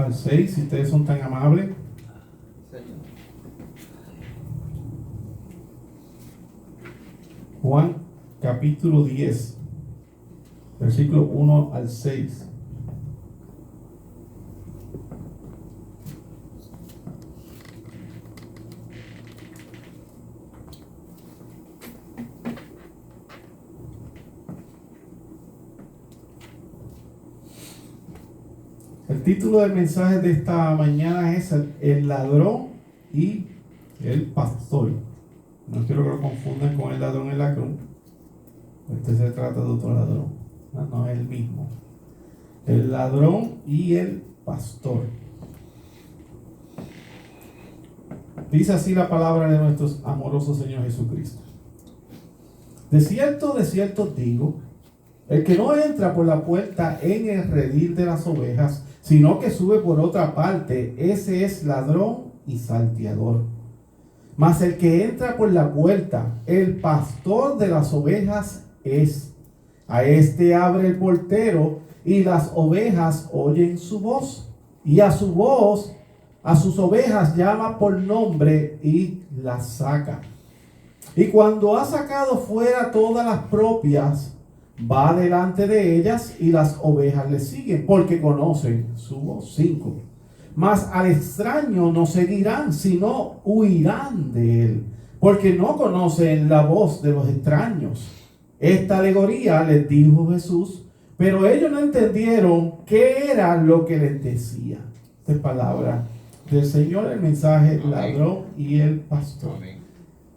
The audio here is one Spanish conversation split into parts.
al 6, si ustedes son tan amables. Juan capítulo 10, versículo 1 al 6. El título del mensaje de esta mañana es El ladrón y el pastor. No quiero que lo confundan con el ladrón en la cruz. Este se trata de otro ladrón. No es el mismo. El ladrón y el pastor. Dice así la palabra de nuestro amoroso Señor Jesucristo. De cierto os digo, el que no entra por la puerta en el redil de las ovejas, sino que sube por otra parte, ese es ladrón y salteador. Mas el que entra por la puerta, el pastor de las ovejas es. A este abre el portero, y las ovejas oyen su voz. Y a su voz, a sus ovejas llama por nombre y las saca. Y cuando ha sacado fuera todas las propias, va delante de ellas y las ovejas le siguen, porque conocen su voz. 5. Mas al extraño no seguirán, sino huirán de él, porque no conocen la voz de los extraños. Esta alegoría les dijo Jesús, pero ellos no entendieron qué era lo que les decía. Esta es palabra del Señor, el mensaje, el ladrón y el pastor. Amén.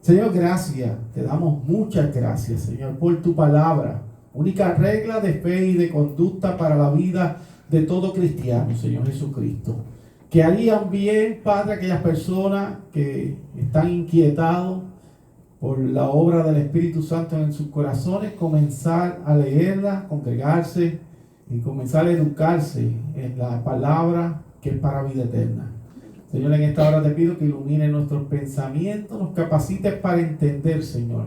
Señor, gracias, te damos muchas gracias, Señor, por tu palabra. Única regla de fe y de conducta para la vida de todo cristiano, Señor Jesucristo. Que harían bien, Padre, aquellas personas que están inquietados por la obra del Espíritu Santo en sus corazones, comenzar a leerla, congregarse y comenzar a educarse en la palabra que es para vida eterna. Señor, en esta hora te pido que ilumine nuestros pensamientos, nos capacites para entender, Señor.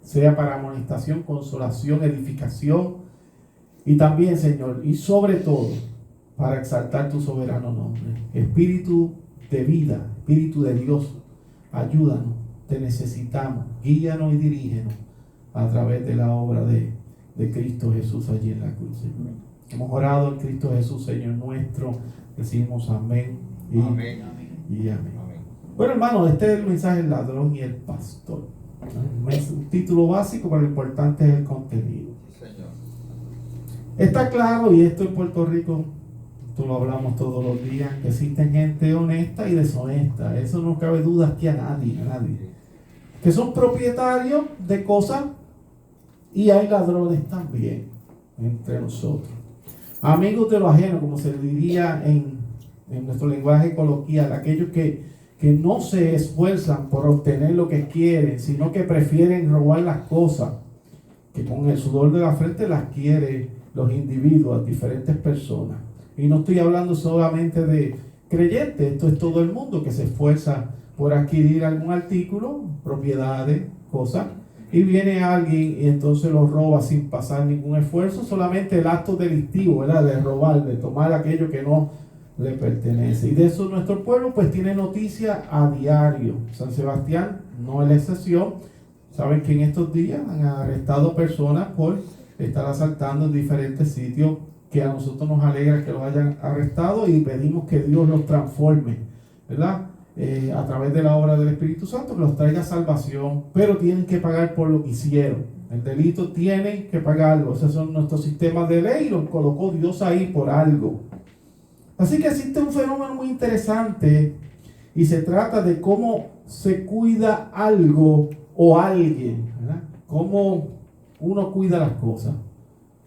Sea para amonestación, consolación, edificación y también, Señor, y sobre todo, para exaltar tu soberano nombre. Espíritu de vida, Espíritu de Dios, ayúdanos, te necesitamos, guíanos y dirígenos a través de la obra de Cristo Jesús allí en la cruz, Señor. Hemos orado en Cristo Jesús, Señor nuestro, decimos amén y amén. Y amén. Bueno, hermanos, este es el mensaje del ladrón y el pastor. Un título básico, pero lo importante es el contenido. Señor. Está claro, y esto en Puerto Rico, esto lo hablamos todos los días, que existen gente honesta y deshonesta. Eso no cabe duda aquí a nadie. Que son propietarios de cosas y hay ladrones también entre nosotros. Amigos de lo ajeno, como se diría en nuestro lenguaje coloquial, aquellos que no se esfuerzan por obtener lo que quieren, sino que prefieren robar las cosas, que con el sudor de la frente las quieren los individuos, diferentes personas. Y no estoy hablando solamente de creyentes, esto es todo el mundo que se esfuerza por adquirir algún artículo, propiedades, cosas, y viene alguien y entonces lo roba sin pasar ningún esfuerzo, solamente el acto delictivo, ¿verdad?, de robar, de tomar aquello que no le pertenece. Y de eso nuestro pueblo pues tiene noticia a diario. San Sebastián no es la excepción. Saben que en estos días han arrestado personas por estar asaltando en diferentes sitios, que a nosotros nos alegra que los hayan arrestado y pedimos que Dios los transforme, ¿verdad? A través de la obra del Espíritu Santo, que los traiga salvación, pero tienen que pagar por lo que hicieron. El delito tienen que pagarlo. Esos son nuestros sistemas de ley y los colocó Dios ahí por algo. Así que existe un fenómeno muy interesante y se trata de cómo se cuida algo o alguien, ¿verdad? Cómo uno cuida las cosas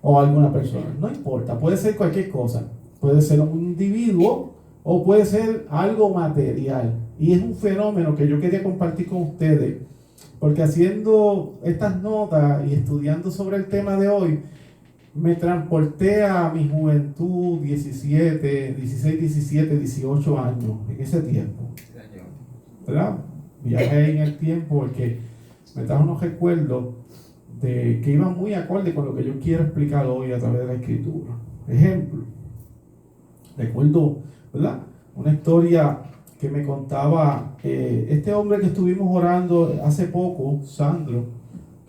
o alguna persona. No importa, puede ser cualquier cosa. Puede ser un individuo o puede ser algo material. Y es un fenómeno que yo quería compartir con ustedes, porque haciendo estas notas y estudiando sobre el tema de hoy, me transporté a mi juventud, 16, 17, 18 años, en ese tiempo. ¿Verdad? Viajé en el tiempo porque me trajo unos recuerdos de que iban muy acorde con lo que yo quiero explicar hoy a través de la Escritura. Ejemplo, Recuerdo, ¿verdad?, una historia que me contaba este hombre que estuvimos orando hace poco, Sandro,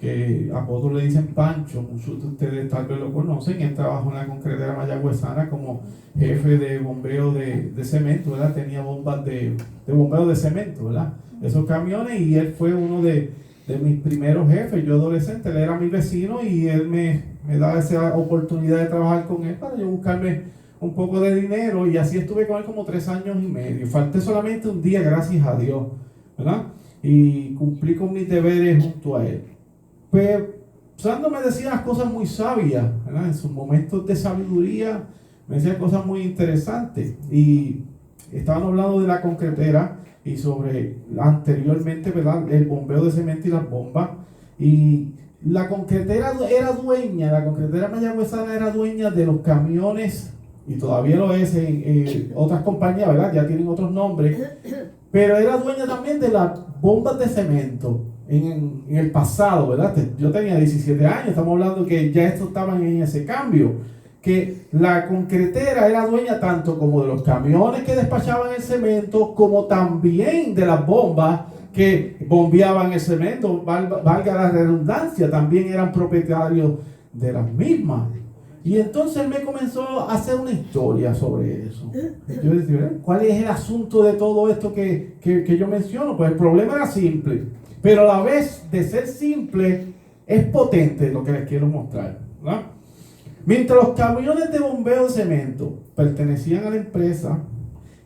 que a otros le dicen Pancho, muchos de ustedes tal vez lo conocen. Él trabajó en la concretera mayagüezana como jefe de bombeo de cemento, ¿verdad? Tenía bombas de bombeo de cemento, ¿verdad? Esos camiones, y él fue uno de mis primeros jefes. Yo adolescente, él era mi vecino y él me daba esa oportunidad de trabajar con él para yo buscarme un poco de dinero, y así estuve con él como 3 años y medio. Falté solamente un día, gracias a Dios, ¿verdad? Y cumplí con mis deberes junto a él. Pero Sandro me decía las cosas muy sabias, ¿verdad? En sus momentos de sabiduría me decía cosas muy interesantes. Y estaban hablando de la concretera y sobre anteriormente, ¿verdad?, el bombeo de cemento y las bombas. Y la concretera era dueña, la concretera mayagüezana era dueña de los camiones, y todavía lo es en otras compañías, ¿verdad? Ya tienen otros nombres, pero era dueña también de las bombas de cemento en el pasado, ¿verdad? Yo tenía 17 años, estamos hablando que ya estos estaban en ese cambio, que la concretera era dueña tanto como de los camiones que despachaban el cemento, como también de las bombas que bombeaban el cemento. Valga la redundancia, también eran propietarios de las mismas. Y entonces él me comenzó a hacer una historia sobre eso. Yo decía, ¿cuál es el asunto de todo esto que yo menciono? Pues el problema era simple, pero a la vez de ser simple es potente, lo que les quiero mostrar, ¿verdad? Mientras los camiones de bombeo de cemento pertenecían a la empresa,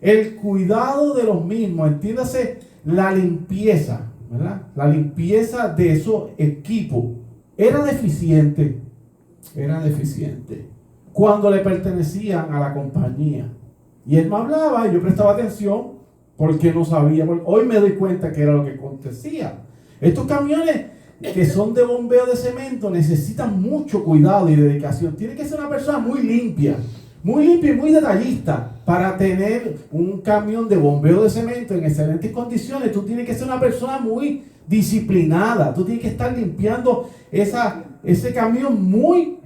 el cuidado de los mismos, entiéndase, la limpieza, ¿verdad?, la limpieza de esos equipos era deficiente cuando le pertenecían a la compañía. Y él me hablaba y yo prestaba atención porque no sabía. Hoy me doy cuenta que era lo que acontecía. Estos camiones que son de bombeo de cemento necesitan mucho cuidado y dedicación. Tiene que ser una persona muy limpia y muy detallista para tener un camión de bombeo de cemento en excelentes condiciones. Tú tienes que ser una persona muy disciplinada. Tú tienes que estar limpiando ese camión muy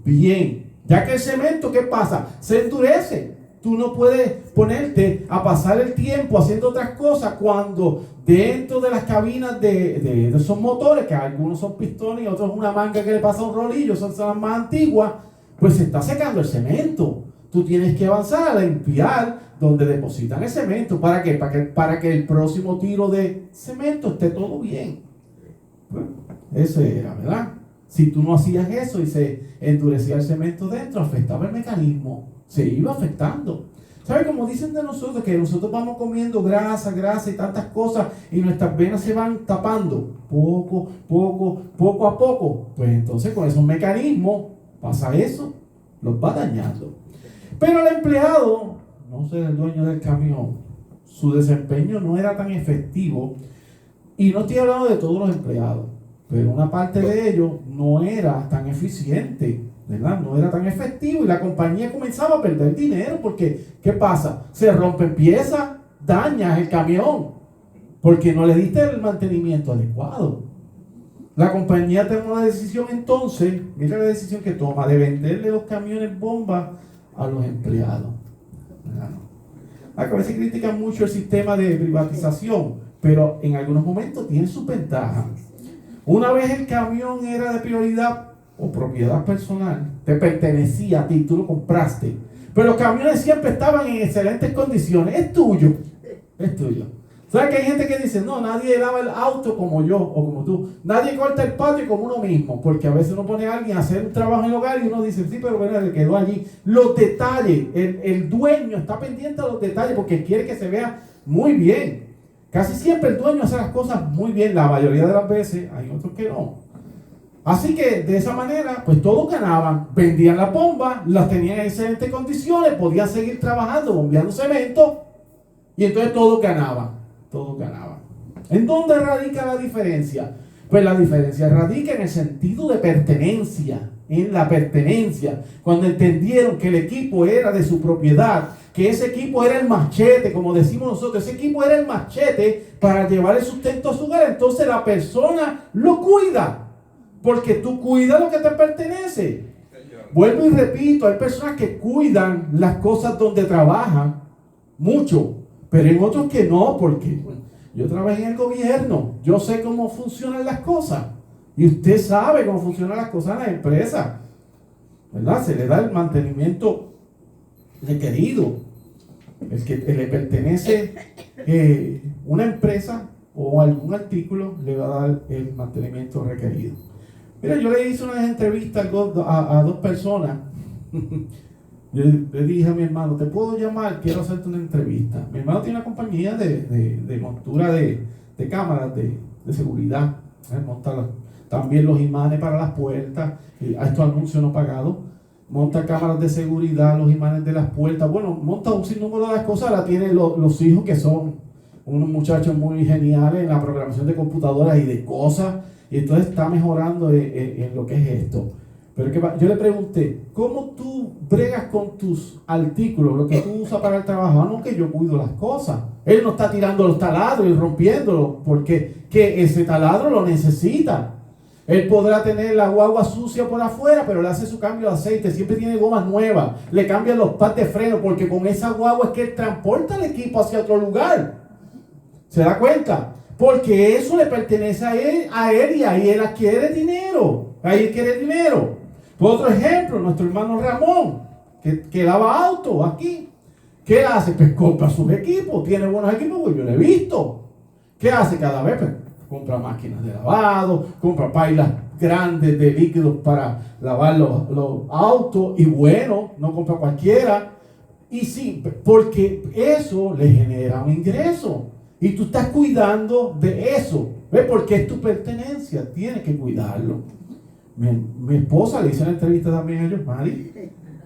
bien, ya que el cemento, ¿qué pasa? Se endurece. Tú no puedes ponerte a pasar el tiempo haciendo otras cosas cuando dentro de las cabinas de esos motores, que algunos son pistones y otros una manga que le pasa un rolillo, son las más antiguas, pues se está secando el cemento. Tú tienes que avanzar a limpiar donde depositan el cemento. ¿Para qué? Para que el próximo tiro de cemento esté todo bien. Bueno, eso era, ¿verdad? Si tú no hacías eso y se endurecía el cemento dentro, afectaba el mecanismo, se iba afectando. ¿Sabe? Como dicen de nosotros, que nosotros vamos comiendo grasa y tantas cosas, y nuestras venas se van tapando poco a poco. Pues entonces con esos mecanismos pasa eso, los va dañando. Pero el empleado, no sé, el dueño del camión, su desempeño no era tan efectivo. Y no estoy hablando de todos los empleados, pero una parte de ellos no era tan eficiente, ¿verdad? No era tan efectivo, y la compañía comenzaba a perder dinero porque, ¿qué pasa? Se rompen piezas, dañas el camión porque no le diste el mantenimiento adecuado. La compañía tomó la decisión entonces, mira la decisión que toma, de venderle los camiones bomba a los empleados. A veces critican mucho el sistema de privatización, pero en algunos momentos tiene sus ventajas. Una vez el camión era de prioridad o propiedad personal, te pertenecía a ti, tú lo compraste, pero los camiones siempre estaban en excelentes condiciones. Es tuyo. ¿Sabes que hay gente que dice, no, nadie lava el auto como yo o como tú, nadie corta el patio como uno mismo? Porque a veces uno pone a alguien a hacer un trabajo en el hogar y uno dice, sí, pero bueno, le quedó allí. Los detalles, el dueño está pendiente de los detalles porque quiere que se vea muy bien. Casi siempre el dueño hace las cosas muy bien, la mayoría de las veces, hay otros que no. Así que de esa manera, pues todos ganaban, vendían la bomba, las tenían en excelentes condiciones, podían seguir trabajando, bombeando cemento, y entonces todos ganaban. ¿En dónde radica la diferencia? Pues la diferencia radica en el sentido de pertenencia, en la pertenencia. Cuando entendieron que el equipo era de su propiedad, que ese equipo era el machete, como decimos nosotros, ese equipo era el machete para llevar el sustento a su hogar, entonces la persona lo cuida, porque tú cuidas lo que te pertenece. vuelvo y repito, hay personas que cuidan las cosas donde trabajan mucho, pero hay otros que no, porque yo trabajé en el gobierno, yo sé cómo funcionan las cosas, y usted sabe cómo funcionan las cosas en las empresas, ¿verdad? Se le da el mantenimiento requerido, el que le pertenece una empresa o algún artículo le va a dar el mantenimiento requerido. Mira, yo le hice una entrevista a dos personas. Yo le dije a mi hermano, ¿te puedo llamar? Quiero hacerte una entrevista. Mi hermano tiene una compañía de montura de cámaras de seguridad. Monta también los imanes para las puertas. A estos anuncios no pagados. Monta cámaras de seguridad, los imanes de las puertas. Bueno, monta un sinnúmero de las cosas. La tienen los hijos, que son unos muchachos muy geniales en la programación de computadoras y de cosas. Y entonces está mejorando en lo que es esto. Pero yo le pregunté, ¿cómo tú bregas con tus artículos, lo que tú usas para el trabajo? No, que yo cuido las cosas. Él no está tirando los taladros y rompiéndolos, porque que ese taladro lo necesita. Él podrá tener la guagua sucia por afuera, pero le hace su cambio de aceite, siempre tiene gomas nuevas, le cambian los pads de freno, porque con esa guagua es que él transporta el equipo hacia otro lugar. ¿Se da cuenta? Porque eso le pertenece a él y ahí él adquiere dinero. Ahí adquiere dinero. Por otro ejemplo, nuestro hermano Ramón, que lava autos aquí. ¿Qué hace? Pues compra sus equipos. Tiene buenos equipos, pues yo lo he visto. ¿Qué hace cada vez? Pues compra máquinas de lavado, compra pailas grandes de líquidos para lavar los autos. Y bueno, no compra cualquiera. Y sí, porque eso le genera un ingreso. Y tú estás cuidando de eso. ¿Ves? Porque es tu pertenencia. Tienes que cuidarlo. Mi esposa le hizo una entrevista también a ellos, Mari,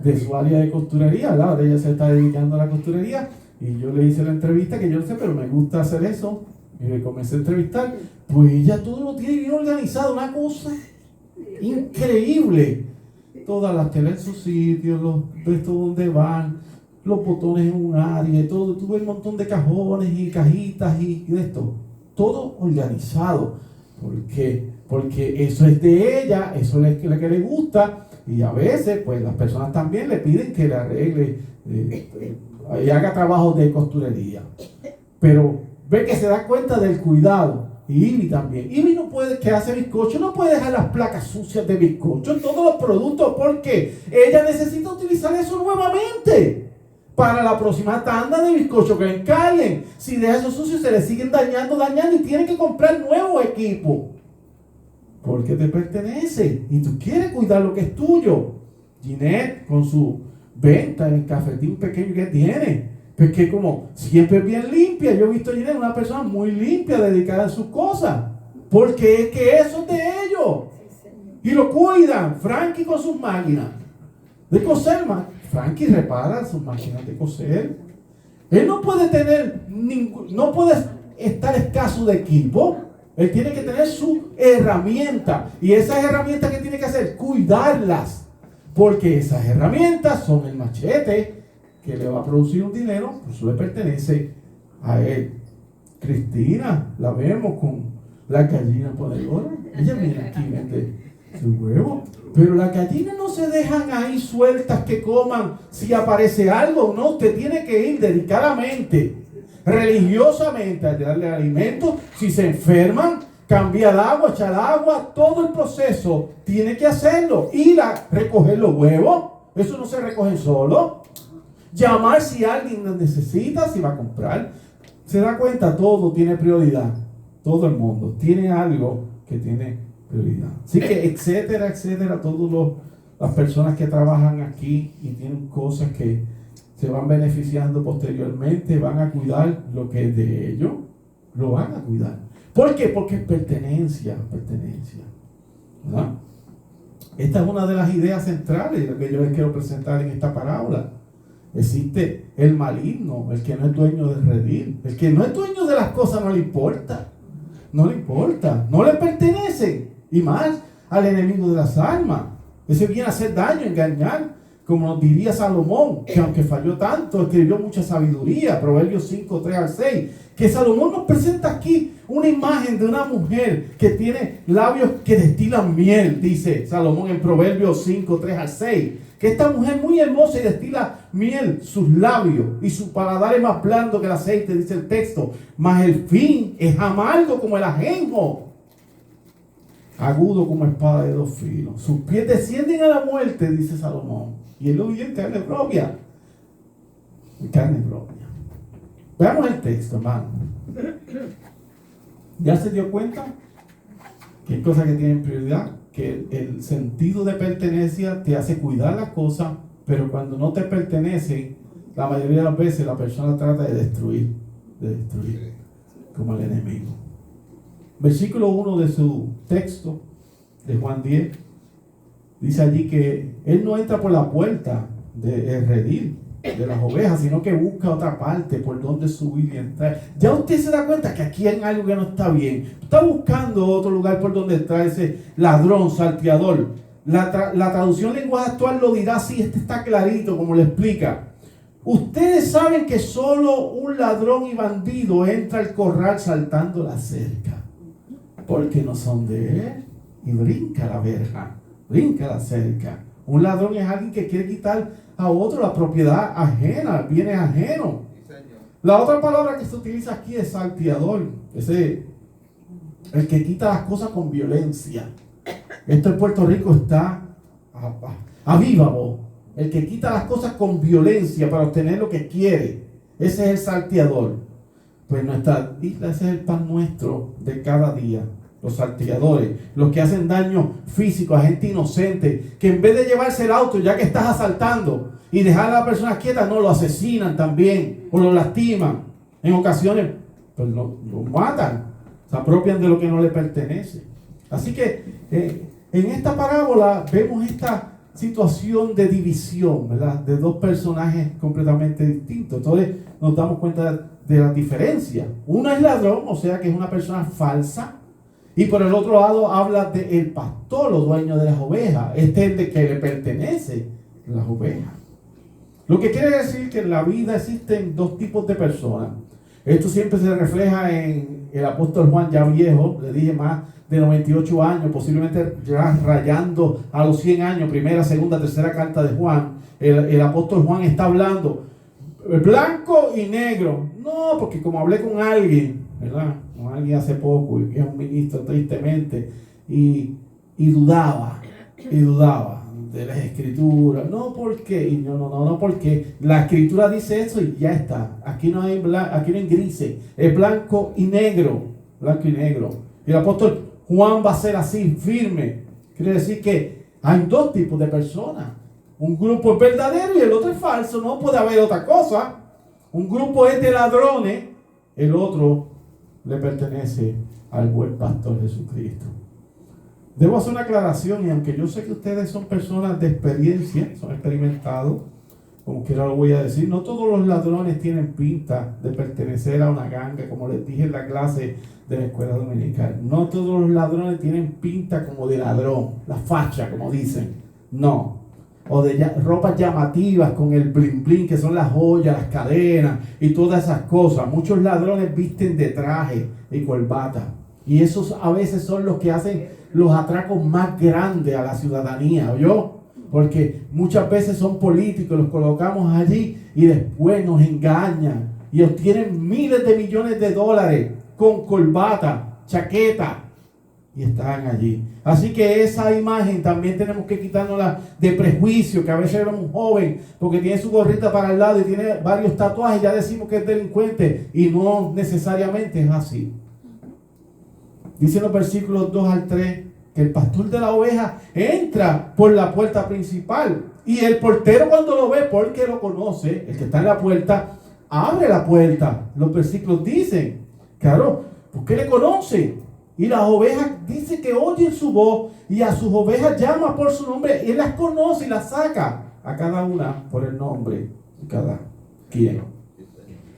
de su área de costurería, ¿verdad? Ella se está dedicando a la costurería. Y yo le hice la entrevista, que yo no sé, pero me gusta hacer eso. Y le comencé a entrevistar. Pues ella todo lo tiene bien organizado. Una cosa increíble. Todas las telas en su sitio, los restos donde van, los botones en un área, todo. Tuve un montón de cajones y cajitas y de esto. Todo organizado. ¿Por qué? Porque eso es de ella, eso es lo que le gusta. Y a veces, pues las personas también le piden que le arregle y haga trabajos de costurería. Pero ve que se da cuenta del cuidado. Y Ivy también. Ivy no puede, que hace bizcocho, no puede dejar las placas sucias de bizcocho en todos los productos, porque ella necesita utilizar eso nuevamente para la próxima tanda de bizcocho que encarguen. Si deja eso sucio, se le siguen dañando y tiene que comprar nuevo equipo. Porque te pertenece y tú quieres cuidar lo que es tuyo. Ginette, con su venta en el cafetín pequeño que tiene, pues que como siempre es bien limpia. Yo he visto a Ginette, una persona muy limpia, dedicada a sus cosas, porque es que eso es de ellos. Y lo cuidan. Frankie con sus máquinas de coser, Frankie repara sus máquinas de coser. Él no puede tener no puede estar escaso de equipo. Él tiene que tener su herramienta. Y esas herramientas que tiene que hacer, cuidarlas. Porque esas herramientas son el machete que le va a producir un dinero, pues eso le pertenece a él. Cristina, la vemos con la gallina ponedora. Ella viene aquí y vende su huevo. Pero las gallinas no se dejan ahí sueltas que coman si aparece algo. No, usted tiene que ir dedicadamente, religiosamente, a darle alimento. Si se enferman, cambiar agua, echar agua, todo el proceso tiene que hacerlo. Ir a recoger los huevos, eso no se recoge solo. Llamar si alguien lo necesita, si va a comprar. Se da cuenta, todo tiene prioridad. Todo el mundo tiene algo que tiene prioridad. Así que, etcétera, todas las personas que trabajan aquí y tienen cosas que se van beneficiando posteriormente, van a cuidar lo que es de ellos, lo van a cuidar. ¿Por qué? Porque es pertenencia, ¿verdad? Esta es una de las ideas centrales que yo les quiero presentar en esta parábola. Existe el maligno, el que no es dueño del redil, el que no es dueño de las cosas, no le importa, no le pertenece, y más al enemigo de las almas. Ese viene a hacer daño, engañar, como nos diría Salomón, que aunque falló tanto, escribió mucha sabiduría, Proverbios 5, 3 al 6, que Salomón nos presenta aquí una imagen de una mujer que tiene labios que destilan miel, dice Salomón en Proverbios 5, 3 al 6, que esta mujer muy hermosa y destila miel, sus labios, y su paladar es más blando que el aceite, dice el texto, mas el fin es amargo como el ajenjo, agudo como espada de dos filos. Sus pies descienden a la muerte, dice Salomón, y él lo vive en carne propia. En carne propia. Veamos el texto, hermano. ¿Ya se dio cuenta que hay cosas que tienen prioridad? Que el sentido de pertenencia te hace cuidar las cosas, pero cuando no te pertenecen, la mayoría de las veces la persona trata de destruir, como el enemigo. Versículo 1 de su texto, de Juan 10, dice allí que él no entra por la puerta del redil de las ovejas, sino que busca otra parte por donde subir y entrar. Ya usted se da cuenta que aquí hay algo que no está bien. Está buscando otro lugar por donde entrar, ese ladrón, salteador. La traducción lenguaje actual lo dirá así, este está clarito, como le explica. Ustedes saben que solo un ladrón y bandido entra al corral saltando la cerca, porque no son de él, y brinca la verja, brinca la cerca. Un ladrón es alguien que quiere quitar a otro la propiedad ajena, bienes ajenos. La otra palabra que se utiliza aquí es salteador, el que quita las cosas con violencia. Esto en Puerto Rico está a viva voz. El que quita las cosas con violencia para obtener lo que quiere, ese es el salteador. Pues nuestra isla, ese es el pan nuestro de cada día. Los salteadores, los que hacen daño físico a gente inocente, que en vez de llevarse el auto ya que estás asaltando y dejar a la persona quieta, no, lo asesinan también o lo lastiman. En ocasiones pues lo matan, se apropian de lo que no le pertenece. Así que en esta parábola vemos esta situación de división, ¿verdad? De dos personajes completamente distintos. Entonces nos damos cuenta de la diferencia. Uno es ladrón, o sea que es una persona falsa. Y por el otro lado habla del pastor o dueño de las ovejas. Este es el de que le pertenece las ovejas. Lo que quiere decir que en la vida existen dos tipos de personas. Esto siempre se refleja en el apóstol Juan, ya viejo, le dije más de 98 años, posiblemente ya rayando a los 100 años, primera, segunda, tercera carta de Juan. El apóstol Juan está hablando blanco y negro. No, porque como hablé con alguien, ¿verdad? Con alguien hace poco, y que es un ministro tristemente, y dudaba de las escrituras. No, ¿por qué? Y no, porque la escritura dice eso y ya está. Aquí no hay grises, es blanco y negro. Y el apóstol Juan va a ser así, firme. Quiere decir que hay dos tipos de personas. Un grupo es verdadero y el otro es falso. No puede haber otra cosa. Un grupo es de ladrones, el otro le pertenece al buen pastor Jesucristo. Debo hacer una aclaración, y aunque yo sé que ustedes son personas de experiencia, son experimentados, como quiera lo voy a decir, no todos los ladrones tienen pinta de pertenecer a una ganga, como les dije en la clase de la escuela dominical. No todos los ladrones tienen pinta como de ladrón, la facha, como dicen. No. O de ropas llamativas con el bling bling, que son las joyas, las cadenas y todas esas cosas. Muchos ladrones visten de traje y corbata. Y esos a veces son los que hacen los atracos más grandes a la ciudadanía, ¿oyó? Porque muchas veces son políticos, los colocamos allí y después nos engañan y obtienen miles de millones de dólares con corbata, chaqueta, y están allí. Así que esa imagen también tenemos que quitárnosla de prejuicio, que a veces era un joven porque tiene su gorrita para el lado y tiene varios tatuajes, ya decimos que es delincuente, y no necesariamente es así. Dice en los versículos 2 al 3 que el pastor de la oveja entra por la puerta principal, y el portero, cuando lo ve, porque lo conoce, el que está en la puerta, abre la puerta. Los versículos dicen, claro, porque le conoce. Y las ovejas, dice que oyen su voz, y a sus ovejas llama por su nombre. Y él las conoce y las saca a cada una por el nombre de cada quien.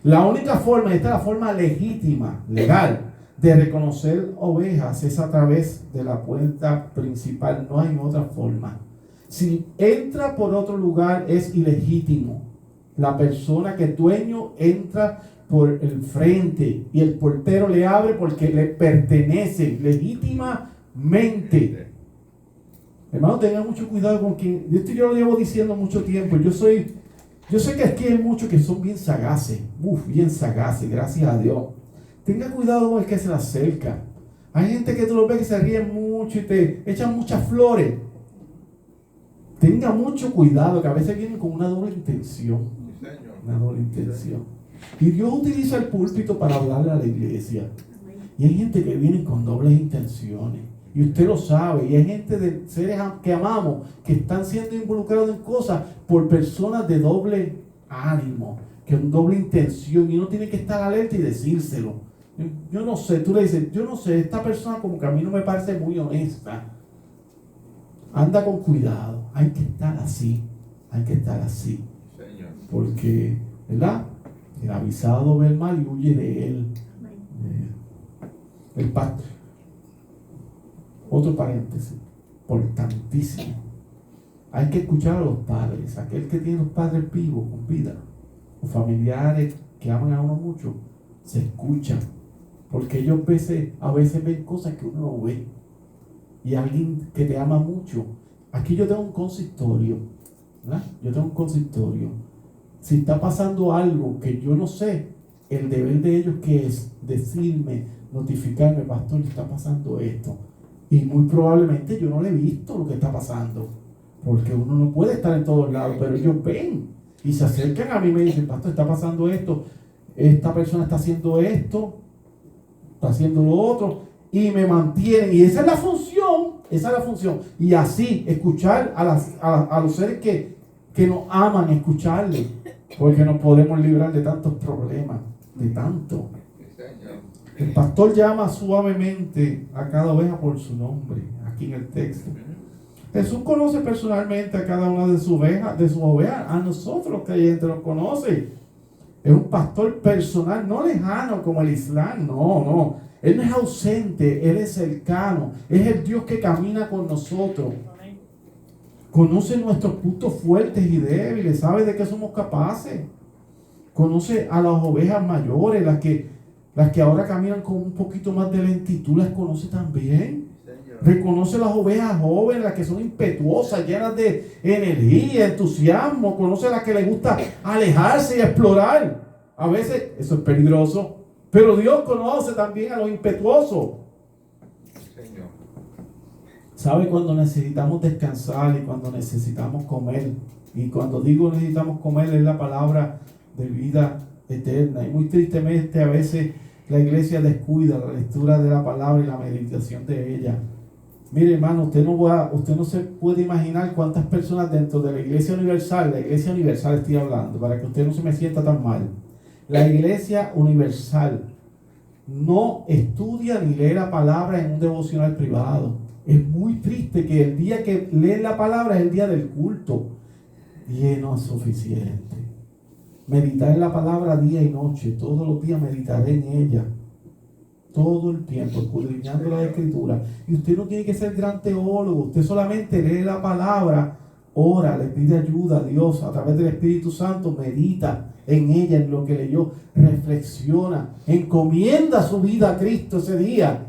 La única forma, esta es la forma legítima, legal, de reconocer ovejas, es a través de la puerta principal. No hay otra forma. Si entra por otro lugar es ilegítimo. La persona que es dueño entra por el frente y el portero le abre porque le pertenece legítimamente. Hermano, tengan mucho cuidado con quien. Esto yo lo llevo diciendo mucho tiempo. Yo sé que aquí hay muchos que son bien sagaces. Bien sagaces, gracias a Dios. Tenga cuidado con el que se le acerca. Hay gente que tú lo ves que se ríen mucho y te echan muchas flores. Tenga mucho cuidado, que a veces vienen con una doble intención. Una doble intención. Y Dios utiliza el púlpito para hablarle a la iglesia. Y hay gente que viene con dobles intenciones. Y usted lo sabe. Y hay gente de seres que amamos que están siendo involucrados en cosas por personas de doble ánimo, que con doble intención. Y uno tiene que estar alerta y decírselo. Yo no sé, tú le dices, yo no sé, esta persona como que a mí no me parece muy honesta. Anda con cuidado. Hay que estar así. Hay que estar así. Porque, ¿verdad? El avisado ve el mal y huye de él. El pastor. Otro paréntesis, importantísimo. Hay que escuchar a los padres. Aquel que tiene los padres vivos, con vida, o familiares que aman a uno mucho, se escuchan. Porque ellos a veces ven cosas que uno no ve. Y alguien que te ama mucho. Aquí yo tengo un consistorio, ¿verdad? Yo tengo un consistorio. Si está pasando algo que yo no sé, el deber de ellos que es decirme, notificarme, pastor, está pasando esto. Y muy probablemente yo no le he visto lo que está pasando. Porque uno no puede estar en todos lados, pero ellos ven. Y se acercan a mí y me dicen, pastor, está pasando esto. Esta persona está haciendo esto. Está haciendo lo otro. Y me mantienen. Y esa es la función. Esa es la función. Y así, escuchar a los seres que nos aman, escucharles. Porque nos podemos librar de tantos problemas. De tanto. El pastor llama suavemente a cada oveja por su nombre. Aquí en el texto. Jesús conoce personalmente a cada una de sus ovejas. A nosotros los creyentes los conoce. Es un pastor personal, no lejano como el Islam. No. Él no es ausente, Él es cercano. Es el Dios que camina con nosotros. Conoce nuestros puntos fuertes y débiles. Sabe de qué somos capaces. Conoce a las ovejas mayores, las que ahora caminan con un poquito más de lentitud, las conoce también. Reconoce las ovejas jóvenes, las que son impetuosas, llenas de energía, entusiasmo. Conoce a las que les gusta alejarse y explorar. A veces eso es peligroso. Pero Dios conoce también a los impetuosos. Señor. ¿Sabe cuando necesitamos descansar y cuando necesitamos comer? Y cuando digo necesitamos comer es la palabra de vida eterna. Y muy tristemente a veces la iglesia descuida la lectura de la palabra y la meditación de ella. Mire, hermano, usted no se puede imaginar cuántas personas dentro de la iglesia universal estoy hablando, para que usted no se me sienta tan mal. La iglesia universal no estudia ni lee la palabra en un devocional privado. Es muy triste que el día que leen la palabra es el día del culto. Y no es suficiente. Meditar en la palabra día y noche. Todos los días meditaré en ella. Todo el tiempo, escudriñando la escritura. Y usted no tiene que ser gran teólogo. Usted solamente lee la palabra, ora, le pide ayuda a Dios a través del Espíritu Santo, medita en ella, en lo que leyó, reflexiona, encomienda su vida a Cristo ese día.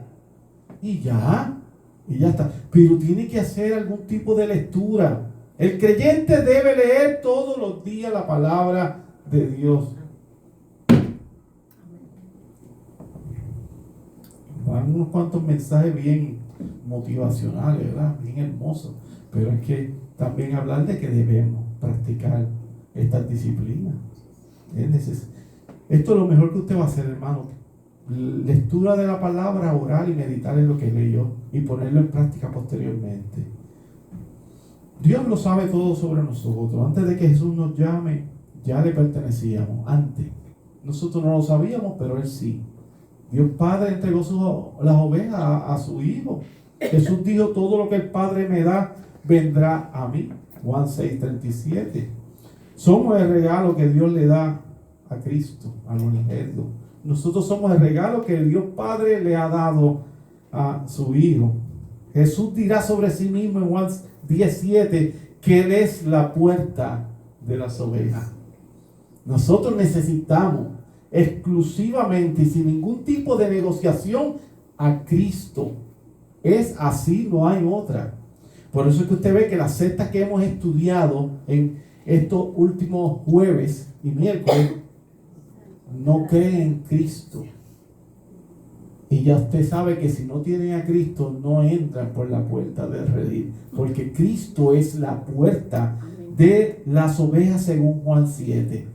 Y ya está. Pero tiene que hacer algún tipo de lectura. El creyente debe leer todos los días la palabra de Dios. Van unos cuantos mensajes bien motivacionales, ¿verdad? Bien hermosos. Pero es que también hablar de que debemos practicar estas disciplinas. Esto es lo mejor que usted va a hacer, hermano. Lectura de la palabra, orar y meditar en lo que leyó y ponerlo en práctica posteriormente. Dios lo sabe todo sobre nosotros. Antes de que Jesús nos llame, ya le pertenecíamos. Antes. Nosotros no lo sabíamos, pero Él sí. Dios Padre entregó las ovejas a su Hijo. Jesús dijo, todo lo que el Padre me da, vendrá a mí. Juan 6:37. Somos el regalo que Dios le da a Cristo, al unigénito. Nosotros somos el regalo que Dios Padre le ha dado a su Hijo. Jesús dirá sobre sí mismo en Juan 10:7 que Él es la puerta de las ovejas. Nosotros necesitamos exclusivamente y sin ningún tipo de negociación a Cristo. Es así, no hay otra. Por eso es que usted ve que las sectas que hemos estudiado en estos últimos jueves y miércoles no creen en Cristo. Y ya usted sabe que si no tienen a Cristo no entran por la puerta del redil, porque Cristo es la puerta de las ovejas según Juan 7.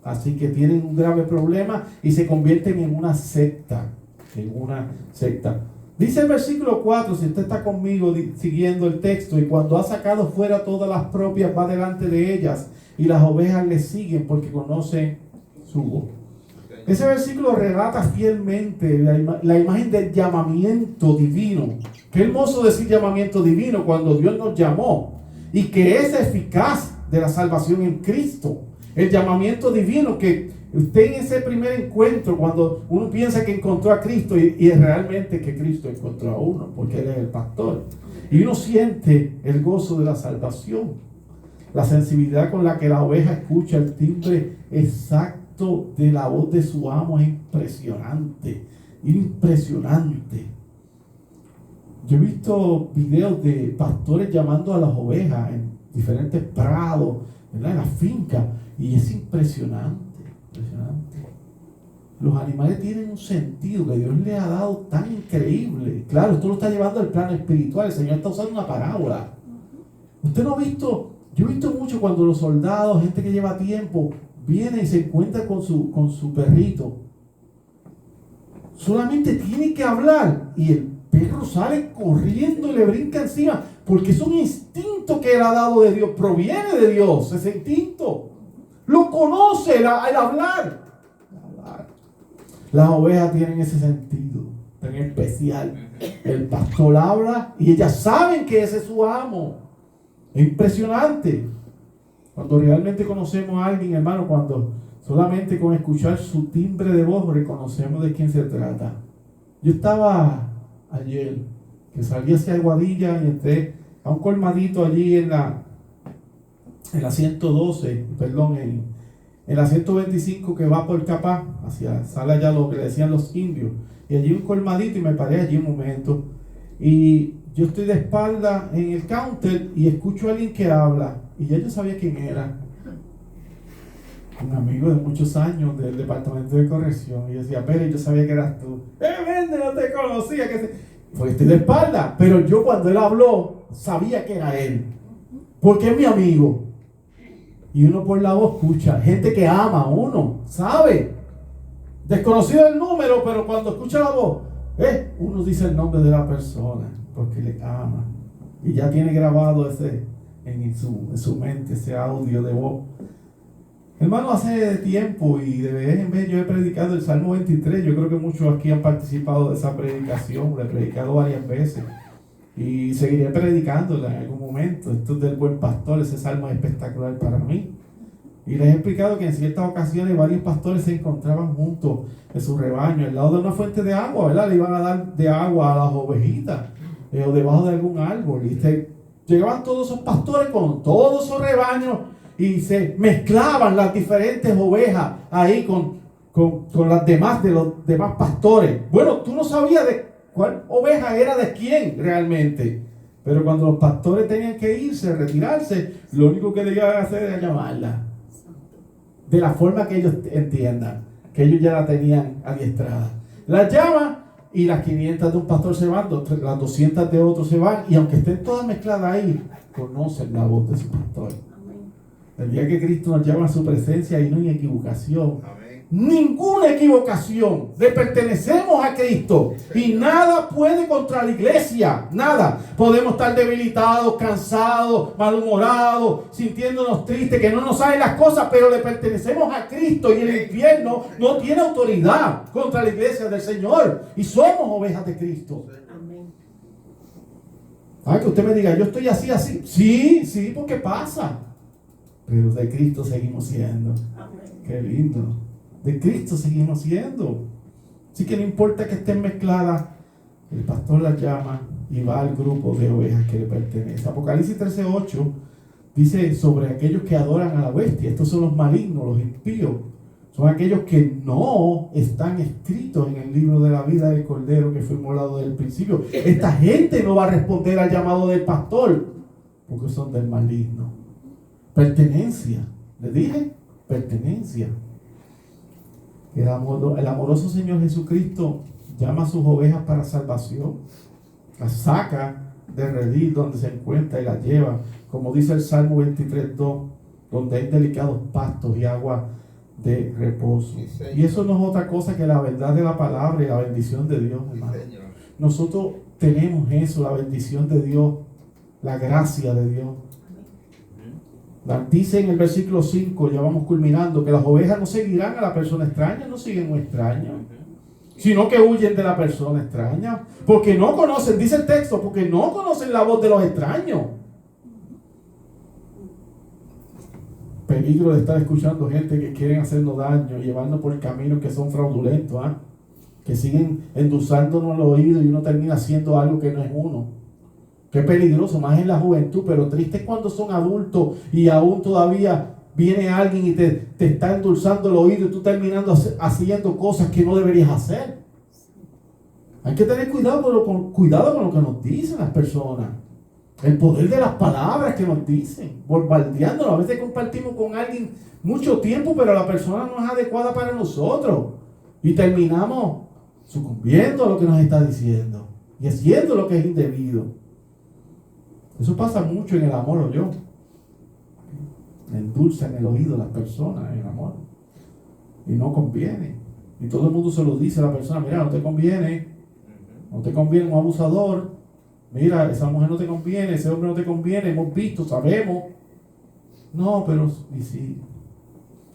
Así que tienen un grave problema y se convierten en una secta. En una secta. Dice el versículo 4, si usted está conmigo siguiendo el texto: y cuando ha sacado fuera todas las propias, va delante de ellas, y las ovejas le siguen porque conocen su voz. Ese versículo relata fielmente la imagen del llamamiento divino. Qué hermoso decir llamamiento divino cuando Dios nos llamó, y que es eficaz de la salvación en Cristo. El llamamiento divino, que usted en ese primer encuentro, cuando uno piensa que encontró a Cristo, y es realmente que Cristo encontró a uno, porque Él es el pastor, y uno siente el gozo de la salvación, la sensibilidad con la que la oveja escucha el timbre exacto de la voz de su amo es impresionante, impresionante. Yo he visto videos de pastores llamando a las ovejas en diferentes prados, ¿verdad?, en las fincas, y es impresionante, impresionante. Los animales tienen un sentido que Dios les ha dado tan increíble. Claro, esto lo está llevando al plano espiritual. El Señor está usando una parábola. Usted no ha visto, yo he visto mucho cuando los soldados, gente que lleva tiempo, viene y se encuentra con su perrito. Solamente tiene que hablar y el perro sale corriendo y le brinca encima, porque es un instinto que él ha dado de Dios, proviene de Dios, ese instinto. Lo conoce el hablar. Las ovejas tienen ese sentido tan especial. El pastor habla y ellas saben que ese es su amo. Es impresionante. Cuando realmente conocemos a alguien, hermano, cuando solamente con escuchar su timbre de voz reconocemos de quién se trata. Yo estaba ayer, que salí hacia Aguadilla y entré a un colmadito allí en la 112, perdón, en la 125 que va por Capá, sale allá lo que le decían los indios. Y allí un colmadito y me paré allí un momento. Y yo estoy de espalda en el counter y escucho a alguien que habla. Y ya yo sabía quién era. Un amigo de muchos años del departamento de corrección. Y yo decía, pero yo sabía que eras tú. Vende, no te conocía. Porque estoy de espalda. Pero yo cuando él habló, sabía que era él. Porque es mi amigo. Y uno por la voz escucha. Gente que ama a uno, sabe. Desconocido el número, pero cuando escucha la voz, uno dice el nombre de la persona. Porque le ama. Y ya tiene grabado en su mente ese audio de voz. Hermano, hace tiempo y de vez en vez yo he predicado el Salmo 23. Yo creo que muchos aquí han participado de esa predicación. Lo he predicado varias veces y seguiré predicándola en algún momento. Esto es del buen pastor. Ese salmo es espectacular para mí. Y les he explicado que en ciertas ocasiones varios pastores se encontraban juntos en su rebaño, al lado de una fuente de agua, ¿verdad? Le iban a dar de agua a las ovejitas, o debajo de algún árbol. Y llegaban todos esos pastores con todos esos rebaños y se mezclaban las diferentes ovejas ahí con las demás de los demás pastores. Bueno, tú no sabías de cuál oveja era de quién realmente. Pero cuando los pastores tenían que irse, retirarse, lo único que le iban a hacer era llamarla. De la forma que ellos entiendan, que ellos ya la tenían adiestrada. La llaman y las 500 de un pastor se van, las 200 de otro se van, y aunque estén todas mezcladas ahí, conocen la voz de su pastor. El día que Cristo nos llama a su presencia, ahí no hay equivocación. Amén. Ninguna equivocación. Le pertenecemos a Cristo. Y nada puede contra la iglesia. Nada. Podemos estar debilitados, cansados, malhumorados, sintiéndonos tristes, que no nos salen las cosas, pero le pertenecemos a Cristo. Y el infierno no tiene autoridad contra la iglesia del Señor. Y somos ovejas de Cristo. Amén. Que usted me diga, yo estoy así. Sí, porque pasa. Pero de Cristo seguimos siendo. Amén. Qué lindo. De Cristo seguimos siendo. Así que no importa que estén mezcladas, el pastor las llama y va al grupo de ovejas que le pertenece. Apocalipsis 13:8 Dice sobre aquellos que adoran a la bestia. Estos son los malignos, los impíos. Son aquellos que no están escritos en el libro de la vida del Cordero que fue inmolado desde el principio. Esta gente no va a responder al llamado del pastor, porque son del maligno. Pertenencia. ¿Le dije? Pertenencia. El amoroso Señor Jesucristo llama a sus ovejas para salvación. Las saca del redil donde se encuentra y las lleva. Como dice el Salmo 23:2, donde hay delicados pastos y agua de reposo. Y eso no es otra cosa que la verdad de la palabra y la bendición de Dios, hermano. Nosotros tenemos eso, la bendición de Dios, la gracia de Dios. Dice en el versículo 5, ya vamos culminando, que las ovejas no seguirán a la persona extraña, no siguen un extraño, sino que huyen de la persona extraña, porque no conocen, dice el texto, porque no conocen la voz de los extraños. Peligro de estar escuchando gente que quieren hacernos daño, llevarnos por caminos que son fraudulentos, que siguen endulzándonos el oído y uno termina haciendo algo que no es uno. Qué peligroso, más en la juventud, pero triste es cuando son adultos y aún todavía viene alguien y te está endulzando el oído y tú terminando haciendo cosas que no deberías hacer. Hay que tener cuidado con lo que nos dicen las personas. El poder de las palabras que nos dicen, bombardeándonos. A veces compartimos con alguien mucho tiempo, pero la persona no es adecuada para nosotros. Y terminamos sucumbiendo a lo que nos está diciendo y haciendo lo que es indebido. Eso pasa mucho en el amor, o yo. Endulzan el oído a las personas en el amor. Y no conviene. Y todo el mundo se lo dice a la persona: mira, no te conviene. No te conviene un abusador. Mira, esa mujer no te conviene, ese hombre no te conviene. Hemos visto, sabemos. No, pero y sí.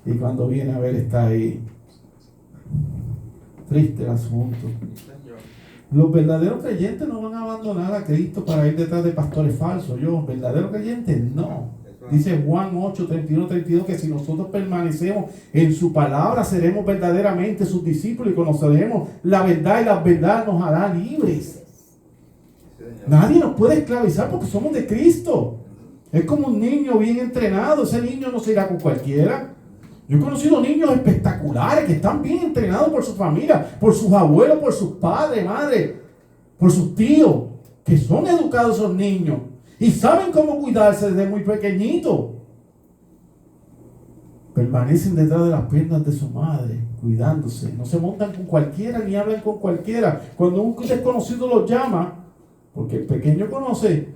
Y cuando viene a ver, está ahí. Triste el asunto. Los verdaderos creyentes no van a abandonar a Cristo para ir detrás de pastores falsos. Verdaderos creyentes no. Dice Juan 8, 31, 32 que si nosotros permanecemos en su palabra, seremos verdaderamente sus discípulos y conoceremos la verdad, y la verdad nos hará libres. Nadie nos puede esclavizar porque somos de Cristo. Es como un niño bien entrenado. Ese niño no se irá con cualquiera. Yo he conocido niños espectaculares que están bien entrenados por su familia, por sus abuelos, por sus padres, madres, por sus tíos, que son educados esos niños y saben cómo cuidarse desde muy pequeñitos. Permanecen detrás de las piernas de su madre, cuidándose. No se montan con cualquiera ni hablan con cualquiera. Cuando un desconocido los llama, porque el pequeño conoce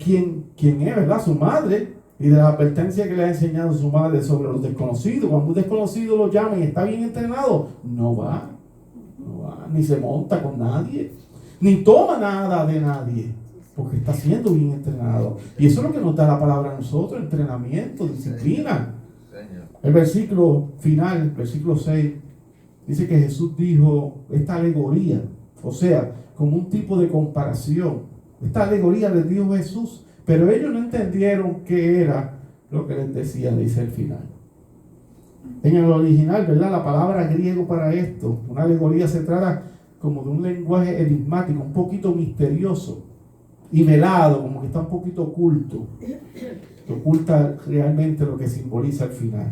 quién es, ¿verdad? Su madre. Y de la advertencia que le ha enseñado su madre sobre los desconocidos. Cuando un desconocido lo llama y está bien entrenado, no va, ni se monta con nadie, ni toma nada de nadie, porque está siendo bien entrenado. Y eso es lo que nos da la palabra a nosotros: entrenamiento, disciplina. El versículo final, versículo 6, dice que Jesús dijo esta alegoría, o sea, como un tipo de comparación. Esta alegoría les dijo Jesús, pero ellos no entendieron qué era lo que les decía, dice el final. En el original, ¿verdad? La palabra griego para esto, una alegoría, se trata como de un lenguaje enigmático, un poquito misterioso y velado, como que está un poquito oculto, que oculta realmente lo que simboliza el final.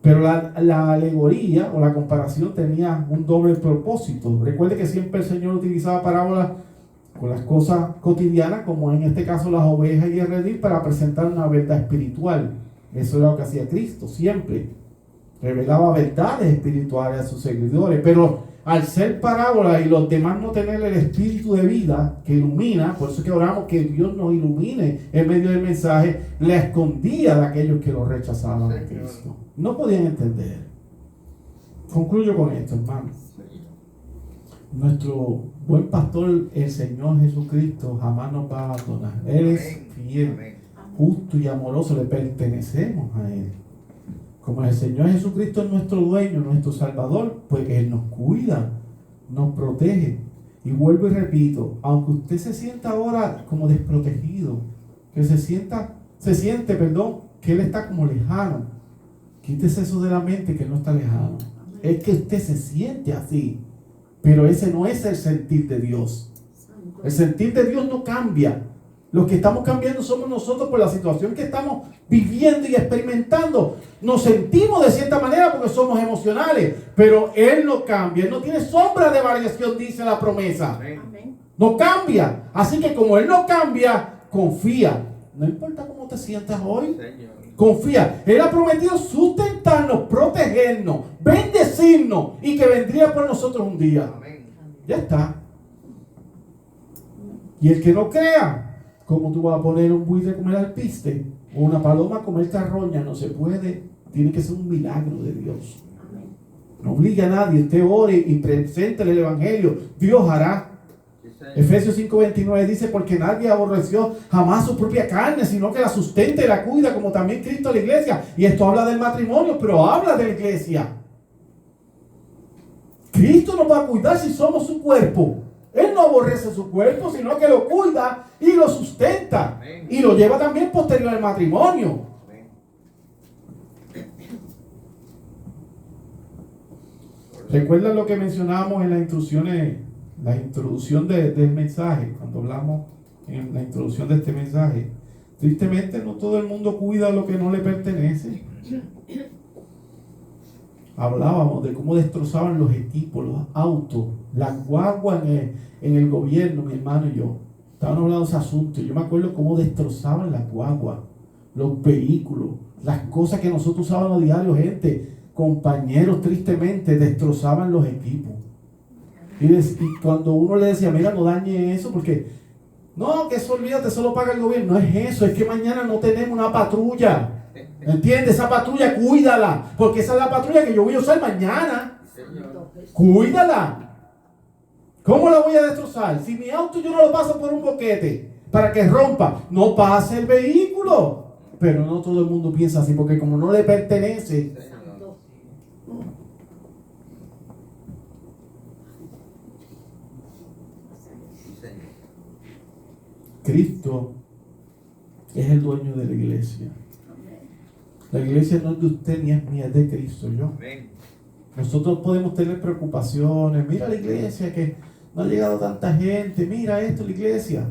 Pero la alegoría o la comparación tenía un doble propósito. Recuerde que siempre el Señor utilizaba parábolas con las cosas cotidianas, como en este caso las ovejas y el redil, para presentar una verdad espiritual. Eso era lo que hacía Cristo siempre. Revelaba verdades espirituales a sus seguidores, pero al ser parábola y los demás no tener el espíritu de vida que ilumina, por eso que oramos que Dios nos ilumine en medio del mensaje, le escondía de aquellos que lo rechazaban a Cristo. No podían entender. Concluyo con esto, hermanos. Nuestro buen pastor, el Señor Jesucristo, jamás nos va a abandonar. Él es fiel, justo y amoroso. Le pertenecemos a Él. Como el Señor Jesucristo es nuestro dueño, nuestro Salvador, pues Él nos cuida, nos protege. Y vuelvo y repito, aunque usted se sienta ahora como desprotegido, que se siente, que Él está como lejano, quítese eso de la mente, que Él no está lejano. Es que usted se siente así. Pero ese no es el sentir de Dios. El sentir de Dios no cambia. Los que estamos cambiando somos nosotros por la situación que estamos viviendo y experimentando. Nos sentimos de cierta manera porque somos emocionales, pero Él no cambia. Él no tiene sombra de variación, dice la promesa. Amén. No cambia. Así que como Él no cambia, confía. No importa cómo te sientas hoy. Señor. Confía. Él ha prometido sustentarnos, protegernos, bendecirnos y que vendría por nosotros un día. Amén. Ya está. Y el que no crea, ¿cómo tú vas a poner un buitre a comer alpiste? O una paloma a comer carroña? No se puede. Tiene que ser un milagro de Dios. Amén. No obliga a nadie. Usted ore y preséntele el evangelio. Dios hará. Sí, Señor. Efesios 5:29 dice: porque nadie aborreció jamás su propia carne, sino que la sustenta y la cuida, como también Cristo a la iglesia. Y esto habla del matrimonio, pero habla de la iglesia. Cristo nos va a cuidar si somos su cuerpo. Él no aborrece su cuerpo, sino que lo cuida y lo sustenta. Amén. Y lo lleva también posterior al matrimonio. Amén. ¿Recuerdan lo que mencionábamos en las instrucciones, la introducción del mensaje? Cuando hablamos en la introducción de este mensaje. Tristemente no todo el mundo cuida lo que no le pertenece. Hablábamos de cómo destrozaban los equipos, los autos, las guaguas en el gobierno, mi hermano y yo. Estábamos hablando de ese asunto. Yo me acuerdo cómo destrozaban las guaguas, los vehículos, las cosas que nosotros usábamos a diario, gente. Compañeros tristemente destrozaban los equipos. Y cuando uno le decía, mira, no dañe eso, porque no, que eso olvídate, eso lo paga el gobierno. No es eso, es que mañana no tenemos una patrulla. ¿Entiendes? Esa patrulla, cuídala, porque esa es la patrulla que yo voy a usar mañana. Señor. Cuídala. ¿Cómo la voy a destrozar? Si mi auto yo no lo paso por un boquete para que rompa, no pase el vehículo. Pero no todo el mundo piensa así, porque como no le pertenece. Señor. Sí, Señor. Cristo es el dueño de la iglesia. La iglesia no es de usted ni es mía, es de Cristo. Amén. Nosotros podemos tener preocupaciones. Mira la iglesia, que no ha llegado tanta gente. Mira esto, la iglesia.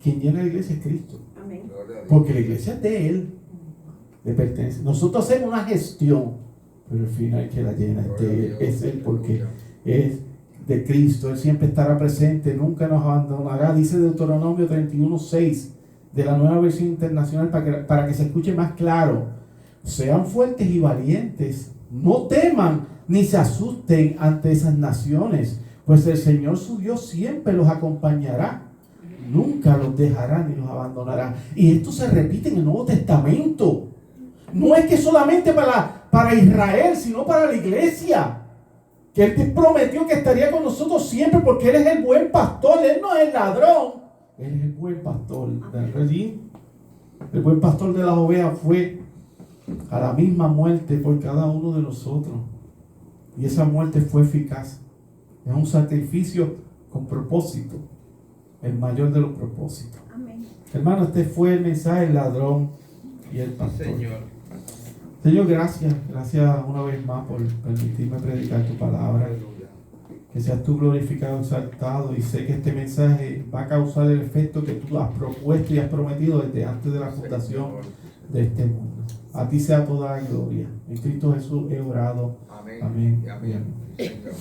Quien llena la iglesia es Cristo. Amén. Gloria a Dios. Porque la iglesia es de Él. Le pertenece. Nosotros hacemos una gestión, pero al final que la llena es Él, porque es de Cristo. Él siempre estará presente, nunca nos abandonará. Dice Deuteronomio 31:6 de la Nueva Versión Internacional, para que se escuche más claro. Sean fuertes y valientes, no teman ni se asusten ante esas naciones, pues el Señor su Dios siempre los acompañará, nunca los dejará ni los abandonará. Y esto se repite en el Nuevo Testamento. No es que solamente para Israel, sino para la iglesia, que Él te prometió que estaría con nosotros siempre, porque Él es el buen pastor. Él no es el ladrón, Él es el buen pastor del redil. El buen pastor de las ovejas fue a la misma muerte por cada uno de nosotros, y esa muerte fue eficaz. Es un sacrificio con propósito, el mayor de los propósitos. Amén. Hermano, este fue el mensaje del ladrón y el pastor. Señor. Señor, gracias una vez más por permitirme predicar tu palabra. Aleluya. Que seas tú glorificado, exaltado, y sé que este mensaje va a causar el efecto que tú has propuesto y has prometido desde antes de la fundación de este mundo. A ti sea toda la gloria. En Cristo Jesús he orado. Amén. Amén. Y amén. Señor.